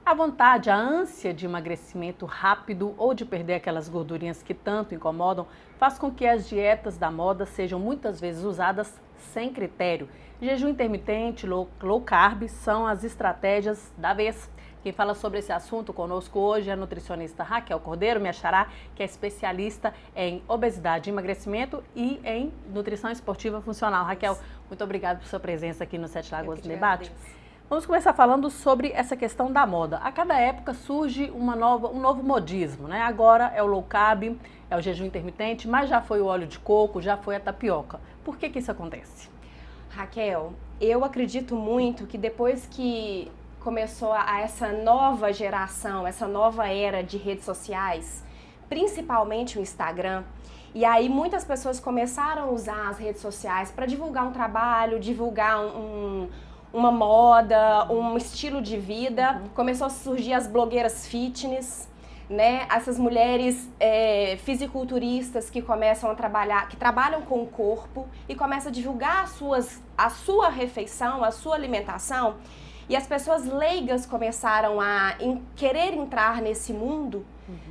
A vontade, a ânsia de emagrecimento rápido ou de perder aquelas gordurinhas que tanto incomodam faz com que as dietas da moda sejam muitas vezes usadas sem critério. Jejum intermitente, low carb são as estratégias da vez. Quem fala sobre esse assunto conosco hoje é a nutricionista Raquel Cordeiro, minha xará, que é especialista em obesidade e emagrecimento e em nutrição esportiva funcional. Raquel, muito obrigada por sua presença aqui no Sete Lagoas do Debate. Vamos começar falando sobre essa questão da moda. A cada época surge um novo modismo, né? Agora é o low carb, é o jejum intermitente, mas já foi o óleo de coco, já foi a tapioca. Por que isso acontece? Raquel, eu acredito muito que depois que começou essa nova geração, essa nova era de redes sociais, principalmente o Instagram, e aí muitas pessoas começaram a usar as redes sociais para divulgar um trabalho, divulgar uma moda, um estilo de vida. Começou a surgir as blogueiras fitness, né? Essas mulheres fisiculturistas que começam a trabalhar, que trabalham com o corpo e começam a divulgar a sua refeição, a sua alimentação. E as pessoas leigas começaram a querer entrar nesse mundo,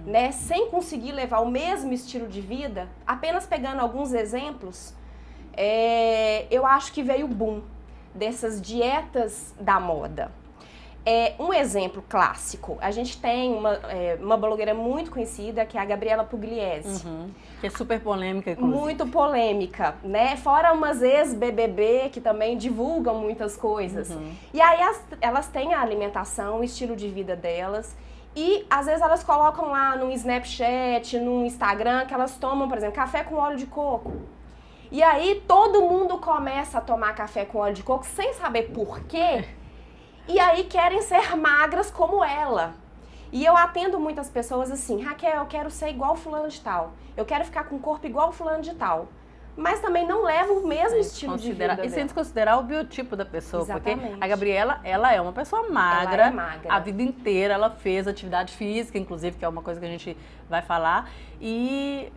né? Sem conseguir levar o mesmo estilo de vida. Apenas pegando alguns exemplos, eu acho que veio o boom dessas dietas da moda. Um exemplo clássico, a gente tem uma blogueira muito conhecida, que é a Gabriela Pugliese. Que é super polêmica, inclusive. Muito polêmica, né? Fora umas ex-BBB que também divulgam muitas coisas. E aí elas têm a alimentação, o estilo de vida delas. E às vezes elas colocam lá no Snapchat, no Instagram, que elas tomam, por exemplo, café com óleo de coco. E aí todo mundo começa a tomar café com óleo de coco sem saber por quê. E aí querem ser magras como ela. E eu atendo muitas pessoas assim: Raquel, eu quero ser igual fulano de tal. Eu quero ficar com o corpo igual fulano de tal. Mas também não leva o mesmo estilo de vida E sem desconsiderar o biotipo da pessoa. Exatamente. Porque a Gabriela, ela é uma pessoa magra. Ela é magra. A vida inteira ela fez atividade física, inclusive, que é uma coisa que a gente vai falar. E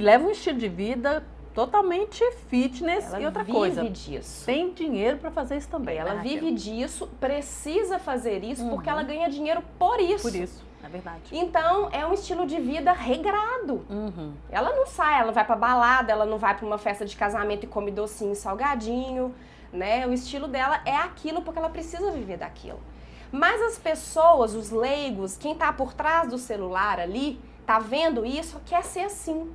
leva um estilo de vida totalmente fitness. E outra coisa, vive disso. Tem dinheiro para fazer isso também. Ela né, vive disso, precisa fazer isso, porque ela ganha dinheiro por isso. Por isso, é verdade. Então, é um estilo de vida regrado. Ela não sai, ela não vai pra balada, ela não vai pra uma festa de casamento e come docinho e salgadinho, né? O estilo dela é aquilo porque ela precisa viver daquilo. Mas as pessoas, os leigos, quem tá por trás do celular ali, tá vendo isso, quer ser assim.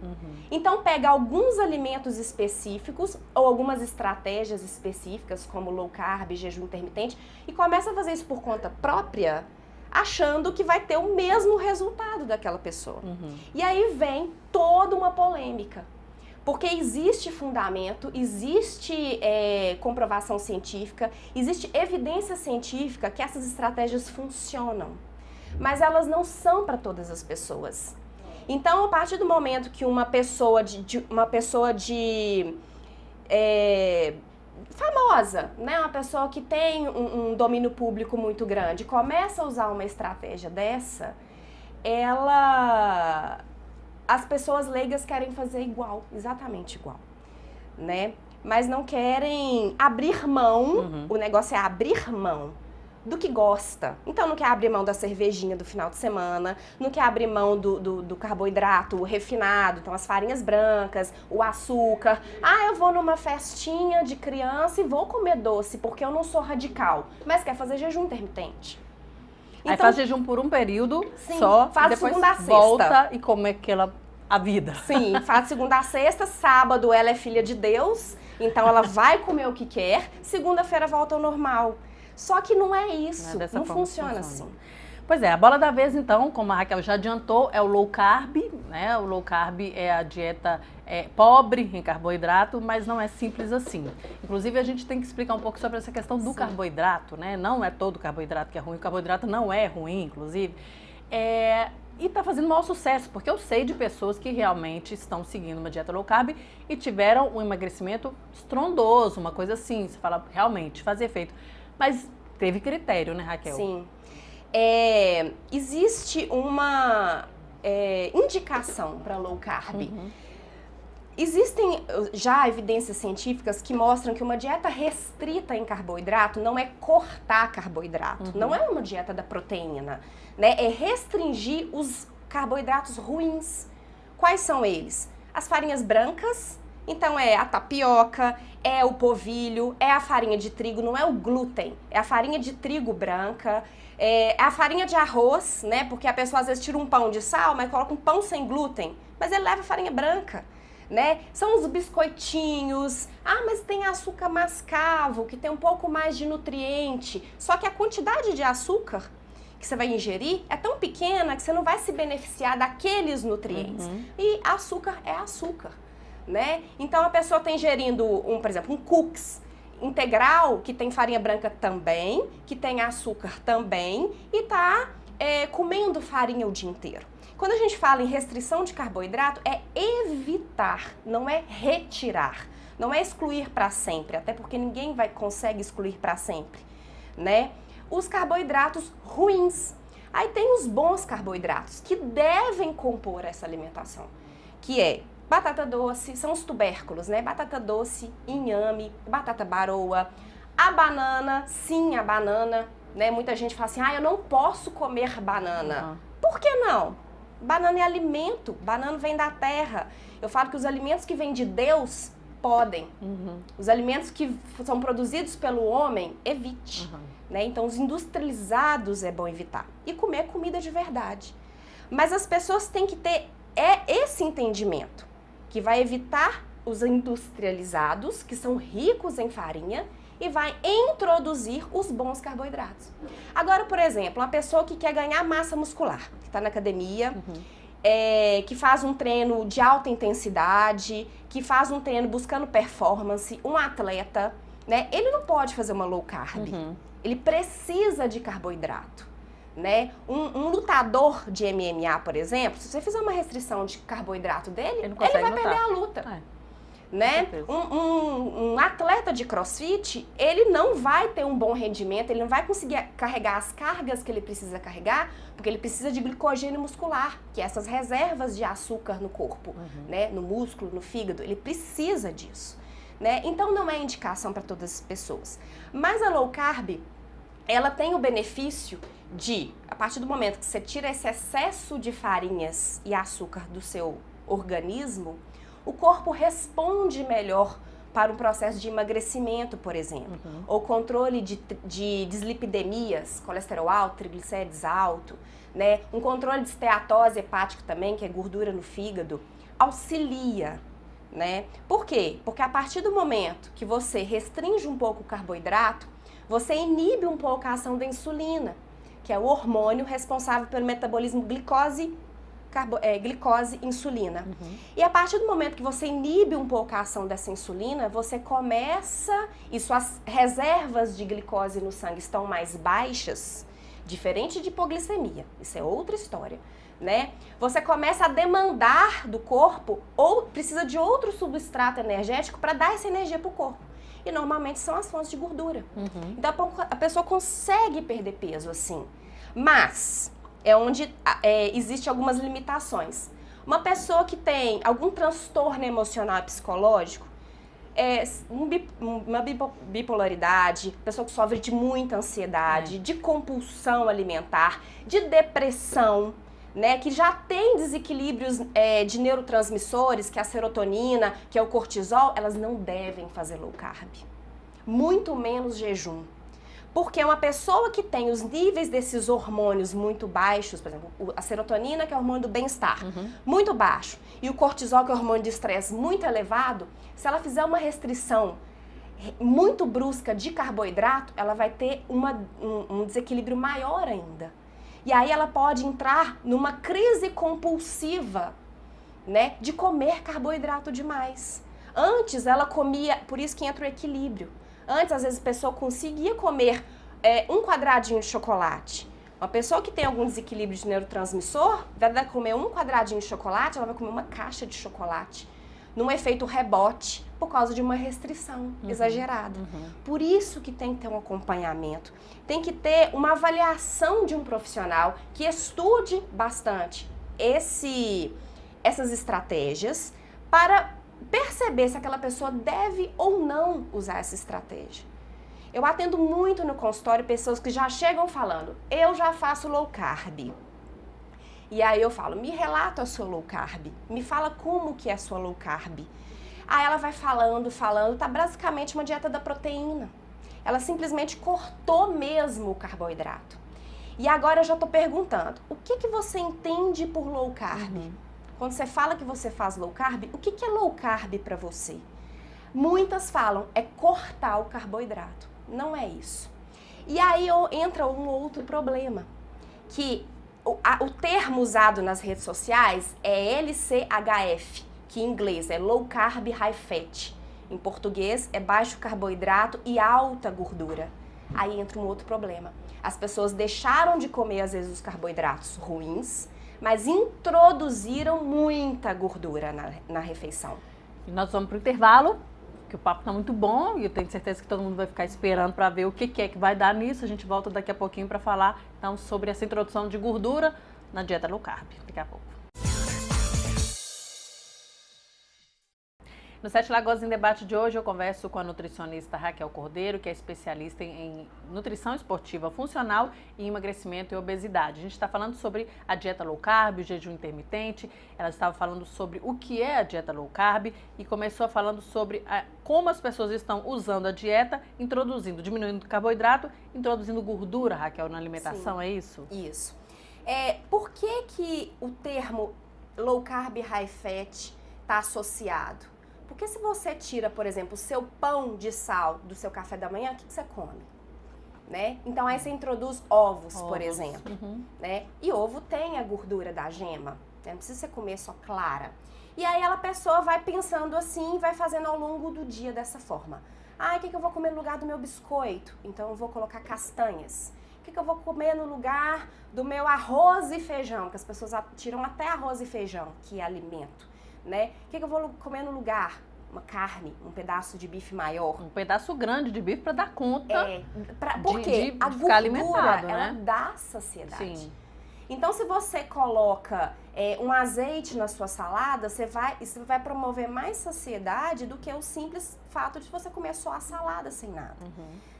Então pega alguns alimentos específicos ou algumas estratégias específicas, como low carb, jejum intermitente, e começa a fazer isso por conta própria, achando que vai ter o mesmo resultado daquela pessoa. E aí vem toda uma polêmica. Porque existe fundamento, existe comprovação científica, existe evidência científica que essas estratégias funcionam. Mas elas não são para todas as pessoas. Então, a partir do momento que uma pessoa famosa, né, uma pessoa que tem um domínio público muito grande, começa a usar uma estratégia dessa, as pessoas leigas querem fazer igual, exatamente igual, né? Mas não querem abrir mão, o negócio é abrir mão do que gosta. Então não quer abrir mão da cervejinha do final de semana, não quer abrir mão do carboidrato refinado, então as farinhas brancas, o açúcar. Eu vou numa festinha de criança e vou comer doce porque eu não sou radical, mas quer fazer jejum intermitente. Aí faz jejum por um período só, faz e depois segunda a sexta. Volta e come a vida. Sim, faz segunda a sexta, sábado ela é filha de Deus, então ela vai comer o que quer, segunda-feira volta ao normal. Só que não é isso, não funciona assim. Pois é, a bola da vez então, como a Raquel já adiantou, é o low carb, né? O low carb é a dieta pobre em carboidrato, mas não é simples assim. Inclusive a gente tem que explicar um pouco sobre essa questão do carboidrato, né? Não é todo carboidrato que é ruim, o carboidrato não é ruim, inclusive. E está fazendo maior sucesso, porque eu sei de pessoas que realmente estão seguindo uma dieta low carb e tiveram um emagrecimento estrondoso, uma coisa assim, você fala, realmente, faz efeito. Mas teve critério, né, Raquel? Sim. Existe uma indicação para low carb. Existem já evidências científicas que mostram que uma dieta restrita em carboidrato não é cortar carboidrato, não é uma dieta da proteína, né? É restringir os carboidratos ruins. Quais são eles? As farinhas brancas, então é a tapioca, é o polvilho, é a farinha de trigo, não é o glúten, é a farinha de trigo branca, é a farinha de arroz, né? Porque a pessoa às vezes tira um pão de sal, mas coloca um pão sem glúten, mas ele leva farinha branca. Né? São os biscoitinhos, mas tem açúcar mascavo, que tem um pouco mais de nutriente, só que a quantidade de açúcar que você vai ingerir é tão pequena que você não vai se beneficiar daqueles nutrientes. E açúcar é açúcar, né? Então a pessoa está ingerindo, por exemplo, um cookies integral, que tem farinha branca também, que tem açúcar também, e está comendo farinha o dia inteiro. Quando a gente fala em restrição de carboidrato, é evitar, não é retirar, não é excluir para sempre, até porque ninguém consegue excluir para sempre, né? Os carboidratos ruins. Aí tem os bons carboidratos, que devem compor essa alimentação, que é batata doce, são os tubérculos, né? Batata doce, inhame, batata baroa, a banana, sim, a banana, né? Muita gente fala assim, eu não posso comer banana. Por que não? Banana é alimento, banana vem da terra. Eu falo que os alimentos que vêm de Deus, podem. Os alimentos que são produzidos pelo homem, evite. Né? Então, os industrializados é bom evitar. E comer comida de verdade. Mas as pessoas têm que ter esse entendimento, que vai evitar os industrializados, que são ricos em farinha, e vai introduzir os bons carboidratos. Agora, por exemplo, uma pessoa que quer ganhar massa muscular, que está na academia, que faz um treino de alta intensidade, que faz um treino buscando performance, um atleta, né? Ele não pode fazer uma low carb, ele precisa de carboidrato. Né? Um lutador de MMA, por exemplo, se você fizer uma restrição de carboidrato dele, ele vai perder a luta. Né? Um atleta de crossfit, ele não vai ter um bom rendimento, ele não vai conseguir carregar as cargas que ele precisa carregar, porque ele precisa de glicogênio muscular, que é essas reservas de açúcar no corpo, né? No músculo, no fígado, ele precisa disso. Né? Então não é indicação para todas as pessoas. Mas a low carb, ela tem o benefício de, a partir do momento que você tira esse excesso de farinhas e açúcar do seu organismo, o corpo responde melhor para um processo de emagrecimento, por exemplo, ou controle de dislipidemias, colesterol alto, triglicérides alto, né? Um controle de esteatose hepática também, que é gordura no fígado, auxilia, né? Por quê? Porque a partir do momento que você restringe um pouco o carboidrato, você inibe um pouco a ação da insulina, que é o hormônio responsável pelo metabolismo glicose, insulina. E a partir do momento que você inibe um pouco a ação dessa insulina, você começa, e suas reservas de glicose no sangue estão mais baixas, diferente de hipoglicemia, isso é outra história, né? Você começa a demandar do corpo, ou precisa de outro substrato energético para dar essa energia para o corpo. E normalmente são as fontes de gordura. Então a pessoa consegue perder peso assim, mas é onde existem algumas limitações. Uma pessoa que tem algum transtorno emocional e psicológico, uma bipolaridade, pessoa que sofre de muita ansiedade, de compulsão alimentar, de depressão, né, que já tem desequilíbrios de neurotransmissores, que é a serotonina, que é o cortisol, elas não devem fazer low carb. Muito menos jejum. Porque uma pessoa que tem os níveis desses hormônios muito baixos, por exemplo, a serotonina, que é o hormônio do bem-estar, muito baixo, e o cortisol, que é o hormônio de estresse, muito elevado, se ela fizer uma restrição muito brusca de carboidrato, ela vai ter um desequilíbrio maior ainda. E aí ela pode entrar numa crise compulsiva, né, de comer carboidrato demais. Antes ela comia, por isso que entra o equilíbrio. Antes, às vezes, a pessoa conseguia comer um quadradinho de chocolate. Uma pessoa que tem algum desequilíbrio de neurotransmissor, vai comer um quadradinho de chocolate, ela vai comer uma caixa de chocolate, num efeito rebote, por causa de uma restrição exagerada. Por isso que tem que ter um acompanhamento, tem que ter uma avaliação de um profissional que estude bastante essas estratégias para perceber se aquela pessoa deve ou não usar essa estratégia. Eu atendo muito no consultório pessoas que já chegam falando, eu já faço low carb. E aí eu falo, me relata a sua low carb, me fala como que é a sua low carb. Aí ela vai falando, tá basicamente uma dieta da proteína. Ela simplesmente cortou mesmo o carboidrato. E agora eu já tô perguntando, o que você entende por low carb? Quando você fala que você faz low carb, o que é low carb para você? Muitas falam, é cortar o carboidrato. Não é isso. E aí entra um outro problema, que o termo usado nas redes sociais é LCHF, que em inglês é Low Carb High Fat. Em português é baixo carboidrato e alta gordura. Aí entra um outro problema. As pessoas deixaram de comer, às vezes, os carboidratos ruins, mas introduziram muita gordura na refeição. E nós vamos para o intervalo, que o papo está muito bom e eu tenho certeza que todo mundo vai ficar esperando para ver o que é que vai dar nisso. A gente volta daqui a pouquinho para falar então, sobre essa introdução de gordura na dieta low carb. Daqui a pouco. No Sete Lagoas em Debate de hoje eu converso com a nutricionista Raquel Cordeiro, que é especialista em nutrição esportiva funcional e emagrecimento e obesidade. A gente está falando sobre a dieta low carb, o jejum intermitente, ela estava falando sobre o que é a dieta low carb e começou falando sobre como as pessoas estão usando a dieta, diminuindo o carboidrato, introduzindo gordura, Raquel, na alimentação, Sim, é isso? Isso. Por que o termo low carb high fat está associado? Porque se você tira, por exemplo, o seu pão de sal do seu café da manhã, o que você come? Né? Então aí você introduz ovos, por exemplo. Né? E ovo tem a gordura da gema, né? Não precisa você comer só clara. E aí a pessoa vai pensando assim, vai fazendo ao longo do dia dessa forma. O que eu vou comer no lugar do meu biscoito? Então eu vou colocar castanhas. O que eu vou comer no lugar do meu arroz e feijão? Que as pessoas tiram até arroz e feijão, que é alimento. Né? O que eu vou comer no lugar? Uma carne, um pedaço de bife maior. Um pedaço grande de bife para dar conta. Porque a ficar gordura, né? ela dá saciedade. Sim. Então, se você coloca um azeite na sua salada, isso vai promover mais saciedade do que o simples fato de você comer só a salada sem nada.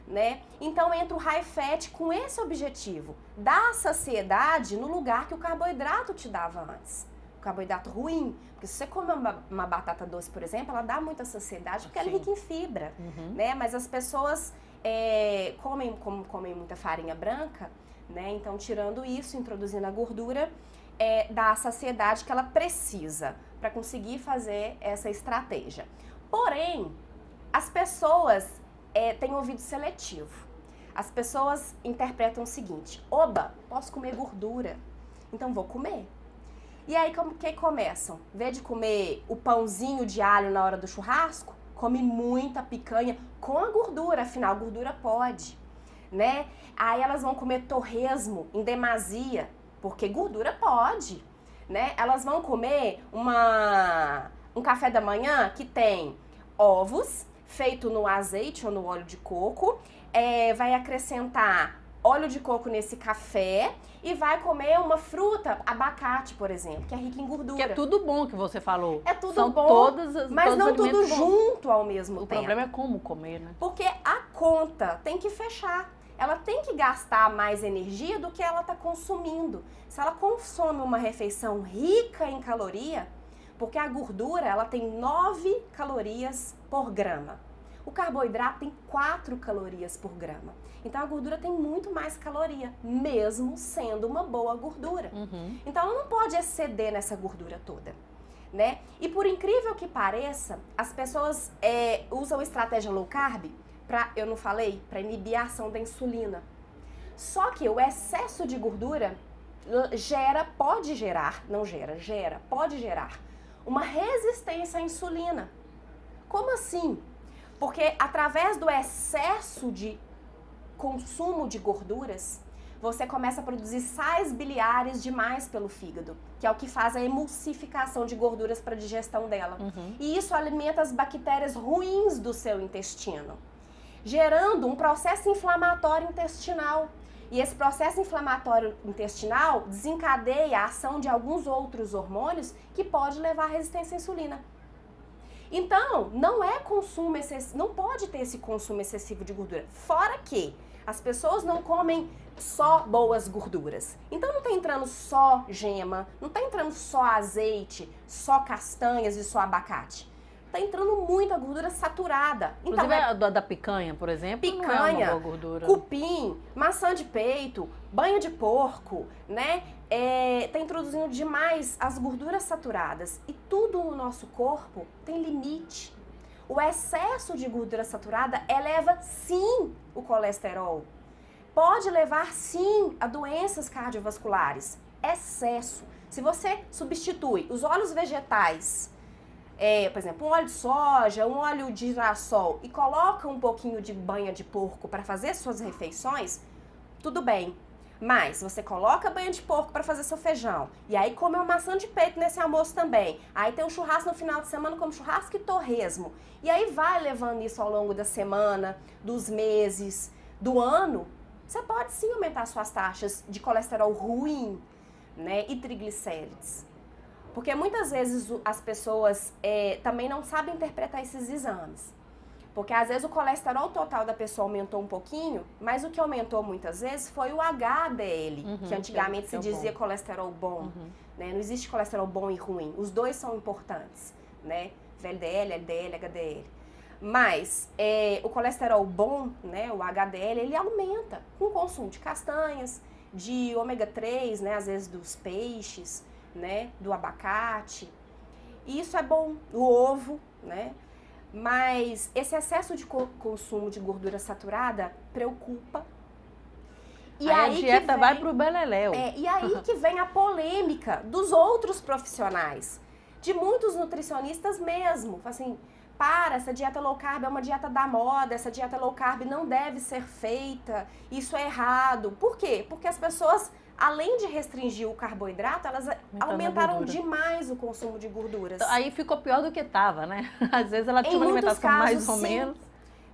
Né? Então, entra o high fat com esse objetivo. Dar saciedade no lugar que o carboidrato te dava antes. Carboidrato ruim, porque se você comer uma batata doce, por exemplo, ela dá muita saciedade porque ela é rica em fibra, né? Mas as pessoas comem muita farinha branca, né? Então, tirando isso, introduzindo a gordura, dá a saciedade que ela precisa para conseguir fazer essa estratégia. Porém, as pessoas têm ouvido seletivo. As pessoas interpretam o seguinte: oba, posso comer gordura, então vou comer. E aí, que começam? Em vez de comer o pãozinho de alho na hora do churrasco, come muita picanha com a gordura, afinal, gordura pode, né? Aí elas vão comer torresmo em demasia, porque gordura pode, né? Elas vão comer um café da manhã que tem ovos, feito no azeite ou no óleo de coco, vai acrescentar óleo de coco nesse café e vai comer uma fruta, abacate, por exemplo, que é rica em gordura. Que é tudo bom que você falou. É tudo São bom, mas todos não tudo bons. junto ao mesmo tempo. O problema é como comer, né? Porque a conta tem que fechar. Ela tem que gastar mais energia do que ela está consumindo. Se ela consome uma refeição rica em caloria, porque a gordura ela tem 9 calorias por grama. O carboidrato tem 4 calorias por grama. Então a gordura tem muito mais caloria, mesmo sendo uma boa gordura. Então ela não pode exceder nessa gordura toda, né? E por incrível que pareça, as pessoas usam estratégia low carb para inibir a ação da insulina. Só que o excesso de gordura pode gerar uma resistência à insulina. Como assim? Porque através do excesso de consumo de gorduras, você começa a produzir sais biliares demais pelo fígado, que é o que faz a emulsificação de gorduras para a digestão dela. E isso alimenta as bactérias ruins do seu intestino, gerando um processo inflamatório intestinal. E esse processo inflamatório intestinal desencadeia a ação de alguns outros hormônios que pode levar à resistência à insulina. Então, não é consumo excessivo, não pode ter esse consumo excessivo de gordura. Fora que as pessoas não comem só boas gorduras. Então não tá entrando só gema, não tá entrando só azeite, só castanhas e só abacate. Tá entrando muita gordura saturada. Então Inclusive a da picanha, por exemplo, não é uma boa gordura. Cupim, maçã de peito, banha de porco, né? Tá introduzindo demais as gorduras saturadas. E tudo no nosso corpo tem limite. O excesso de gordura saturada eleva, sim, o colesterol. Pode levar, sim, a doenças cardiovasculares. Excesso. Se você substitui os óleos vegetais, por exemplo, um óleo de soja, um óleo de girassol e coloca um pouquinho de banha de porco para fazer suas refeições, tudo bem. Mas você coloca banha de porco para fazer seu feijão e aí come uma maçã de peito nesse almoço também. Aí tem um churrasco no final de semana, come churrasco e torresmo. E aí vai levando isso ao longo da semana, dos meses, do ano. Você pode sim aumentar suas taxas de colesterol ruim, né, e triglicérides. Porque muitas vezes as pessoas também não sabem interpretar esses exames. Porque às vezes o colesterol total da pessoa aumentou um pouquinho, mas o que aumentou muitas vezes foi o HDL, que antigamente se dizia bom. Colesterol bom. Né? Não existe colesterol bom e ruim, os dois são importantes, né? VLDL, LDL, HDL. Mas o colesterol bom, né, o HDL, ele aumenta com o consumo de castanhas, de ômega 3, né, às vezes dos peixes, né, do abacate. E isso é bom, o ovo, né? Mas esse excesso de consumo de gordura saturada preocupa. E aí a dieta vai pro beleléu. E aí que vem a polêmica dos outros profissionais, de muitos nutricionistas mesmo. Assim, essa dieta low carb é uma dieta da moda, essa dieta low carb não deve ser feita, isso é errado. Por quê? Porque as pessoas, além de restringir o carboidrato, elas aumentaram demais o consumo de gorduras. Então, aí ficou pior do que estava, né? Às vezes ela tinha uma alimentação mais ou menos.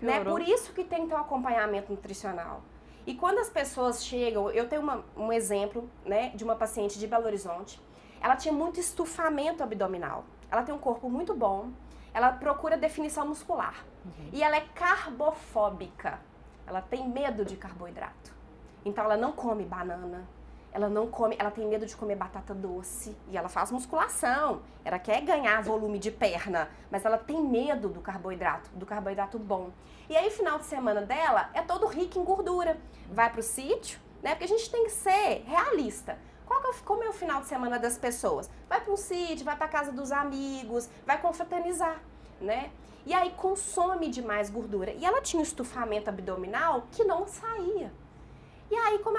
Né? Por isso que tem que ter um acompanhamento nutricional. E quando as pessoas chegam, eu tenho um exemplo, né, de uma paciente de Belo Horizonte. Ela tinha muito estufamento abdominal. Ela tem um corpo muito bom. Ela procura definição muscular. E ela é carbofóbica. Ela tem medo de carboidrato. Então ela não come banana. Ela tem medo de comer batata doce e ela faz musculação, ela quer ganhar volume de perna, mas ela tem medo do carboidrato bom. E aí o final de semana dela é todo rico em gordura. Vai pro sítio, né? Porque a gente tem que ser realista. Como é o final de semana das pessoas? Vai para um sítio, vai para casa dos amigos, vai confraternizar, né? E aí consome demais gordura. E ela tinha um estufamento abdominal que não saía. E aí, como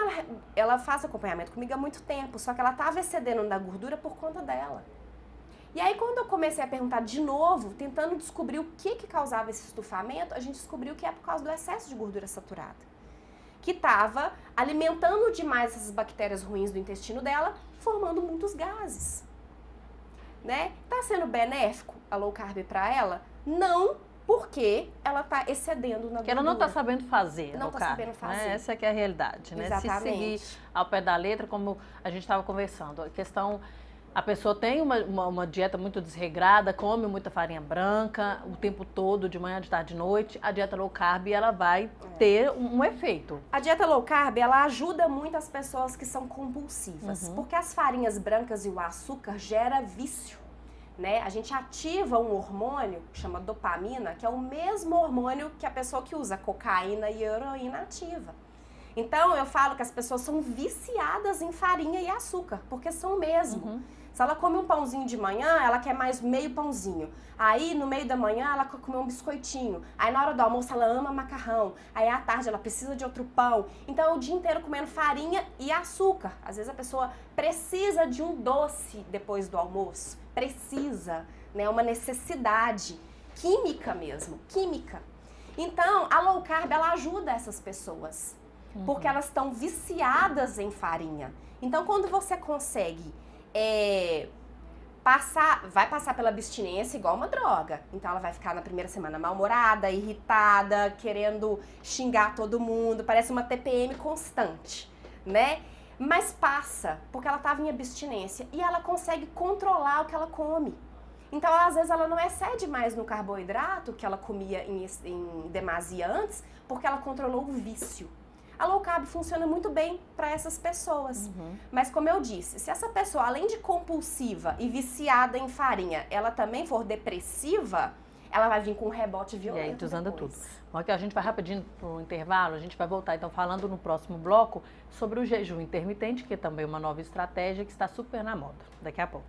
ela faz acompanhamento comigo há muito tempo, só que ela estava excedendo da gordura por conta dela. E aí, quando eu comecei a perguntar de novo, tentando descobrir o que causava esse estufamento, a gente descobriu que é por causa do excesso de gordura saturada, que estava alimentando demais essas bactérias ruins do intestino dela, formando muitos gases. Né? Tá sendo benéfico a low carb para ela? Não, porque ela está excedendo na gordura. Que ela não está sabendo fazer. Não está sabendo fazer. Né? Essa que é a realidade. Né? Exatamente. Se seguir ao pé da letra, como a gente estava conversando, a pessoa tem uma dieta muito desregrada, come muita farinha branca o tempo todo, de manhã, de tarde, de noite. A dieta low carb, ela vai ter um efeito. A dieta low carb, ela ajuda muito as pessoas que são compulsivas, porque as farinhas brancas e o açúcar gera vício. Né? A gente ativa um hormônio que chama dopamina, que é o mesmo hormônio que a pessoa que usa cocaína e heroína ativa. Então, eu falo que as pessoas são viciadas em farinha e açúcar, porque são mesmo. Se ela come um pãozinho de manhã, ela quer mais meio pãozinho. Aí, no meio da manhã, ela quer comer um biscoitinho. Aí, na hora do almoço, ela ama macarrão. Aí, à tarde, ela precisa de outro pão. Então, é o dia inteiro comendo farinha e açúcar. Às vezes, a pessoa precisa de um doce depois do almoço. Precisa, né? É uma necessidade química mesmo, química. Então, a low carb, ela ajuda essas pessoas, porque elas estão viciadas em farinha. Então, quando você consegue vai passar pela abstinência igual uma droga. Então, ela vai ficar na primeira semana mal-humorada, irritada, querendo xingar todo mundo, parece uma TPM constante, né? Mas passa, porque ela estava em abstinência e ela consegue controlar o que ela come. Então, às vezes, ela não excede mais no carboidrato que ela comia em demasia antes, porque ela controlou o vício. A low carb funciona muito bem para essas pessoas. Mas, como eu disse, se essa pessoa, além de compulsiva e viciada em farinha, ela também for depressiva, ela vai vir com um rebote violento. E aí, desanda tudo. Bom, aqui a gente vai rapidinho para o intervalo, a gente vai voltar então falando no próximo bloco sobre o jejum intermitente, que é também uma nova estratégia que está super na moda. Daqui a pouco.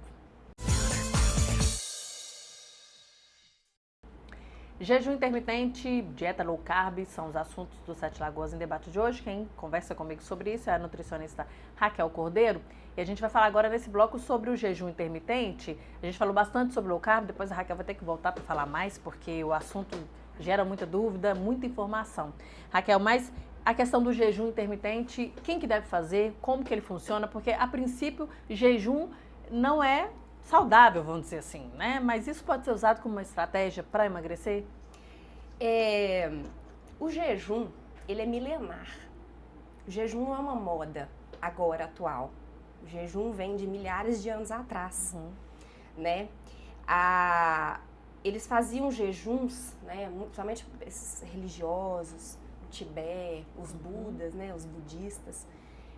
Jejum intermitente, dieta low carb são os assuntos do Sete Lagoas em debate de hoje. Quem conversa comigo sobre isso é a nutricionista Raquel Cordeiro. E a gente vai falar agora nesse bloco sobre o jejum intermitente. A gente falou bastante sobre low carb, depois a Raquel vai ter que voltar para falar mais, porque o assunto gera muita dúvida, muita informação. Raquel, mas a questão do jejum intermitente, quem que deve fazer, como que ele funciona? Porque, a princípio, jejum não é saudável, vamos dizer assim, né? Mas isso pode ser usado como uma estratégia para emagrecer? O jejum, ele é milenar. O jejum não é uma moda agora, atual. O jejum vem de milhares de anos atrás, né? Eles faziam jejuns, né? Principalmente esses religiosos, o Tibete, os budas, né? Os budistas,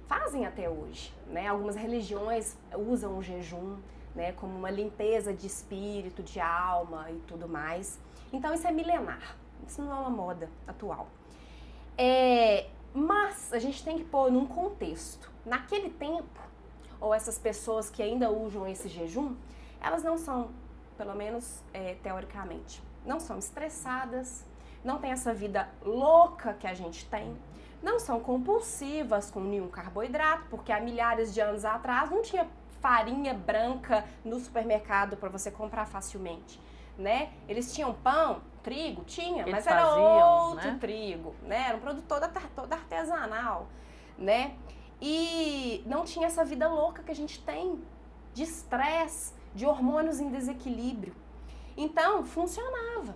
fazem até hoje, né? Algumas religiões usam o jejum, né, como uma limpeza de espírito, de alma e tudo mais. Então isso é milenar, isso não é uma moda atual. Mas a gente tem que pôr num contexto. Naquele tempo, ou essas pessoas que ainda usam esse jejum, elas não são, pelo menos teoricamente, não são estressadas, não tem essa vida louca que a gente tem, não são compulsivas com nenhum carboidrato, porque há milhares de anos atrás não tinha farinha branca no supermercado para você comprar facilmente, né? Eles tinham pão, trigo, tinha, mas era outro trigo, né? Era um produto todo artesanal, né? E não tinha essa vida louca que a gente tem, de estresse, de hormônios em desequilíbrio. Então, funcionava,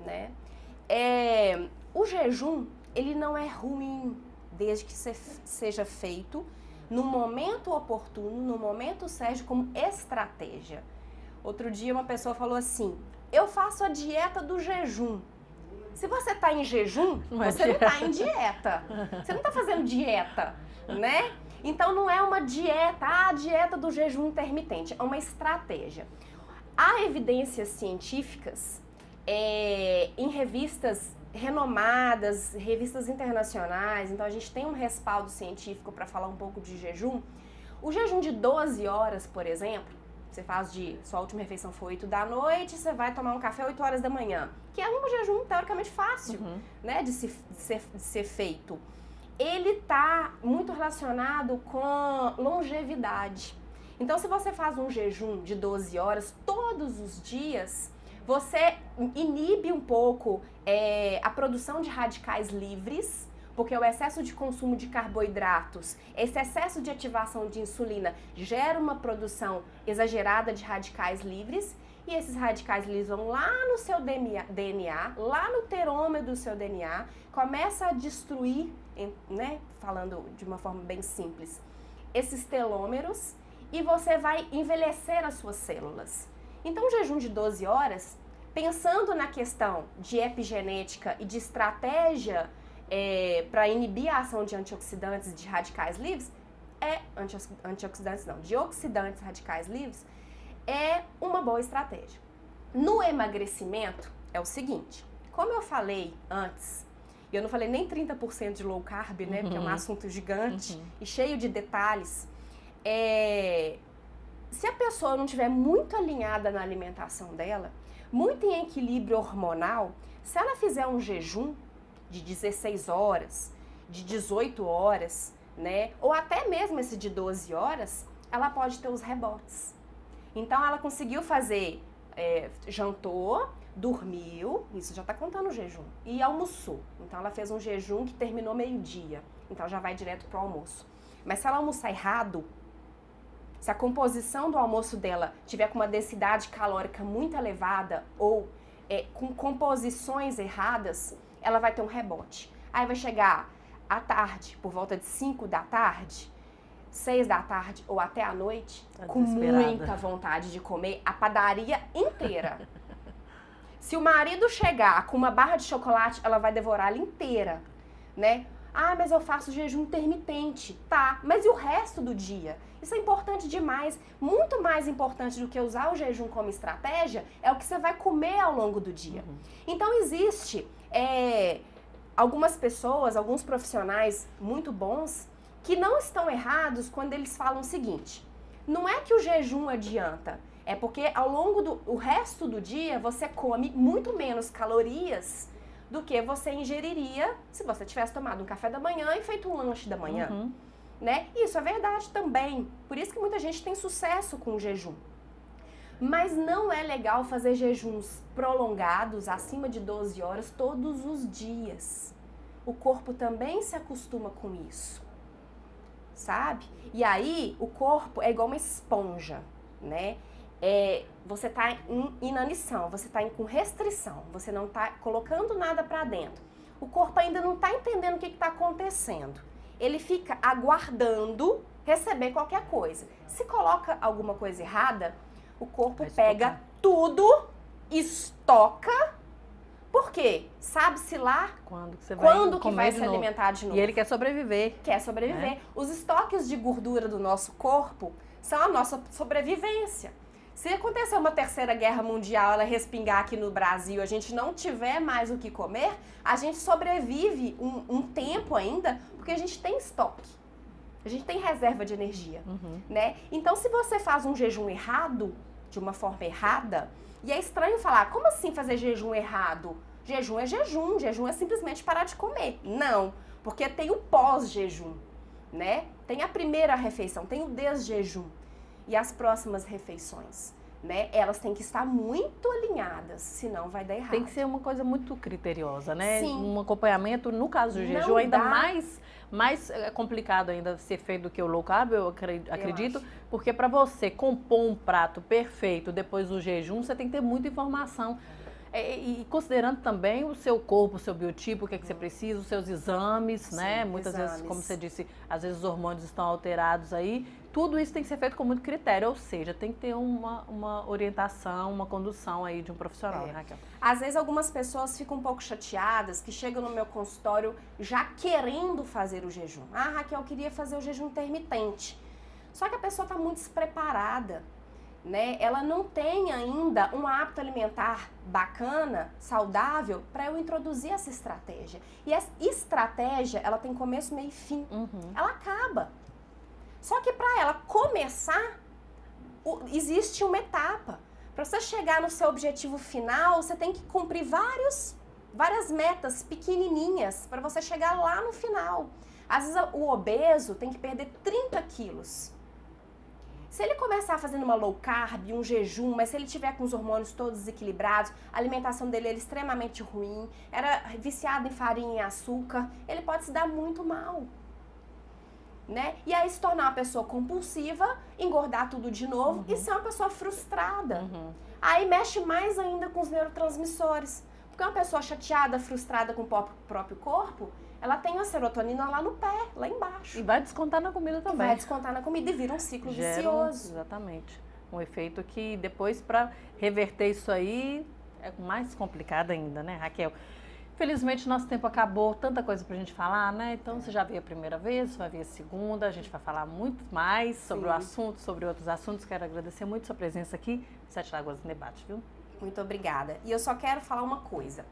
né? O jejum, ele não é ruim, desde que seja feito no momento oportuno, no momento certo, como estratégia. Outro dia uma pessoa falou assim, eu faço a dieta do jejum. Se você está em jejum, você não está em dieta. Você não está fazendo dieta, né? Então não é uma dieta, a dieta do jejum intermitente, é uma estratégia. Há evidências científicas em revistas renomadas, revistas internacionais, então a gente tem um respaldo científico para falar um pouco de jejum. O jejum de 12 horas, por exemplo, você faz sua última refeição foi 8 da noite, você vai tomar um café 8 horas da manhã, que é um jejum teoricamente fácil, né, de ser feito. Ele está muito relacionado com longevidade. Então, se você faz um jejum de 12 horas todos os dias, você inibe um pouco a produção de radicais livres, porque o excesso de consumo de carboidratos, esse excesso de ativação de insulina gera uma produção exagerada de radicais livres, e esses radicais livres vão lá no seu DNA, lá no terômetro do seu DNA, começa a destruir, né, falando de uma forma bem simples, esses telômeros, e você vai envelhecer as suas células. Então, o jejum de 12 horas, pensando na questão de epigenética e de estratégia para inibir a ação de antioxidantes de radicais livres, de oxidantes radicais livres, é uma boa estratégia. No emagrecimento, é o seguinte, como eu falei antes, e eu não falei nem 30% de low carb, né, porque é um assunto gigante e cheio de detalhes, se a pessoa não estiver muito alinhada na alimentação dela, muito em equilíbrio hormonal, se ela fizer um jejum de 16 horas, de 18 horas, né, ou até mesmo esse de 12 horas, ela pode ter os rebotes. Então, ela conseguiu fazer, jantou, dormiu, isso já está contando o jejum, e almoçou. Então, ela fez um jejum que terminou meio-dia, então já vai direto para o almoço. Mas se ela almoçar errado, se a composição do almoço dela tiver com uma densidade calórica muito elevada ou com composições erradas, ela vai ter um rebote. Aí vai chegar à tarde, por volta de 5 da tarde, 6 da tarde ou até à noite, Tá com desesperada. muita vontade de comer a padaria inteira. Se o marido chegar com uma barra de chocolate, ela vai devorar ela inteira, né? Ah, mas eu faço jejum intermitente. Tá, mas e o resto do dia? Isso é importante demais. Muito mais importante do que usar o jejum como estratégia é o que você vai comer ao longo do dia. Então, existe algumas pessoas, alguns profissionais muito bons que não estão errados quando eles falam o seguinte: não é que o jejum adianta, é porque ao longo do resto do dia você come muito menos calorias do que você ingeriria se você tivesse tomado um café da manhã e feito um lanche da manhã, né? Isso é verdade também, por isso que muita gente tem sucesso com o jejum. Mas não é legal fazer jejuns prolongados, acima de 12 horas, todos os dias. O corpo também se acostuma com isso, sabe? E aí, o corpo é igual uma esponja, né? Você tá em inanição, você tá com restrição, você não tá colocando nada pra dentro. O corpo ainda não tá entendendo o que tá acontecendo. Ele fica aguardando receber qualquer coisa. Se coloca alguma coisa errada, o corpo pega tudo, estoca. Por quê? Sabe-se lá Quando que vai se alimentar de novo. E ele quer sobreviver. Quer sobreviver. Os estoques de gordura do nosso corpo são a nossa sobrevivência. Se acontecer uma terceira guerra mundial, ela respingar aqui no Brasil, a gente não tiver mais o que comer, a gente sobrevive um tempo ainda, porque a gente tem estoque. A gente tem reserva de energia, né? Então, se você faz um jejum errado, de uma forma errada, e é estranho falar, como assim fazer jejum errado? Jejum é simplesmente parar de comer. Não, porque tem o pós-jejum, né? Tem a primeira refeição, tem o desjejum. E as próximas refeições, né? Elas têm que estar muito alinhadas, senão vai dar errado. Tem que ser uma coisa muito criteriosa, né? Sim. Um acompanhamento, no caso do jejum, ainda mais complicado ainda ser feito do que o low carb, eu acredito, porque para você compor um prato perfeito depois do jejum, você tem que ter muita informação. E considerando também o seu corpo, o seu biotipo, o que é que você precisa, os seus exames, sim, né? Muitas vezes, como você disse, às vezes os hormônios estão alterados aí. Tudo isso tem que ser feito com muito critério, ou seja, tem que ter uma orientação, uma condução aí de um profissional, né, Raquel? Às vezes algumas pessoas ficam um pouco chateadas, que chegam no meu consultório já querendo fazer o jejum. Ah, Raquel, eu queria fazer o jejum intermitente. Só que a pessoa está muito despreparada, né? Ela não tem ainda um hábito alimentar bacana, saudável, para eu introduzir essa estratégia. E essa estratégia, ela tem começo, meio e fim. Ela acaba. Só que para ela começar, existe uma etapa. Para você chegar no seu objetivo final, você tem que cumprir várias metas pequenininhas para você chegar lá no final. Às vezes o obeso tem que perder 30 quilos. Se ele começar fazendo uma low carb, um jejum, mas se ele tiver com os hormônios todos desequilibrados, a alimentação dele era extremamente ruim, era viciado em farinha e açúcar, ele pode se dar muito mal, né? E aí se tornar uma pessoa compulsiva, engordar tudo de novo e ser uma pessoa frustrada. Aí mexe mais ainda com os neurotransmissores. Porque uma pessoa chateada, frustrada com o próprio corpo, ela tem a serotonina lá no pé, lá embaixo. E vai descontar na comida também. Vai descontar na comida e vira um ciclo vicioso. Exatamente. Um efeito que depois, para reverter isso aí, é mais complicado ainda, né, Raquel? Felizmente, nosso tempo acabou, tanta coisa pra gente falar, né? Então, você já veio a primeira vez, vai vir a segunda, a gente vai falar muito mais sobre o assunto, sobre outros assuntos. Quero agradecer muito sua presença aqui, Sete Lagoas no Debate, viu? Muito obrigada. E eu só quero falar uma coisa.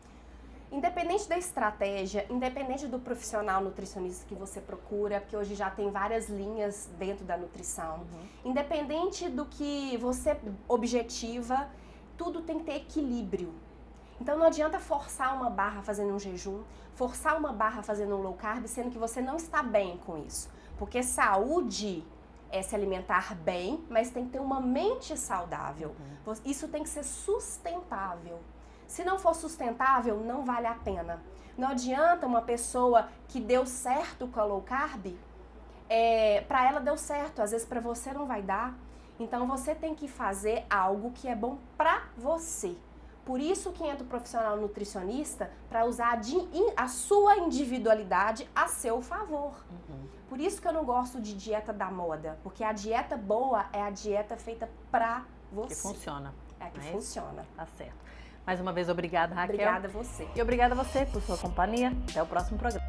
Independente da estratégia, independente do profissional nutricionista que você procura, porque hoje já tem várias linhas dentro da nutrição, independente do que você objetiva, tudo tem que ter equilíbrio. Então não adianta forçar uma barra fazendo um jejum, forçar uma barra fazendo um low carb, sendo que você não está bem com isso. Porque saúde é se alimentar bem, mas tem que ter uma mente saudável. Isso tem que ser sustentável. Se não for sustentável, não vale a pena. Não adianta uma pessoa que deu certo com a low carb, para ela deu certo, às vezes para você não vai dar. Então você tem que fazer algo que é bom para você. Por isso que entra o profissional nutricionista para usar a sua individualidade a seu favor. Por isso que eu não gosto de dieta da moda, porque a dieta boa é a dieta feita para você. Que funciona. Que funciona. Tá certo. Mais uma vez, obrigada, Raquel. Obrigada a você. E obrigada a você por sua companhia. Até o próximo programa.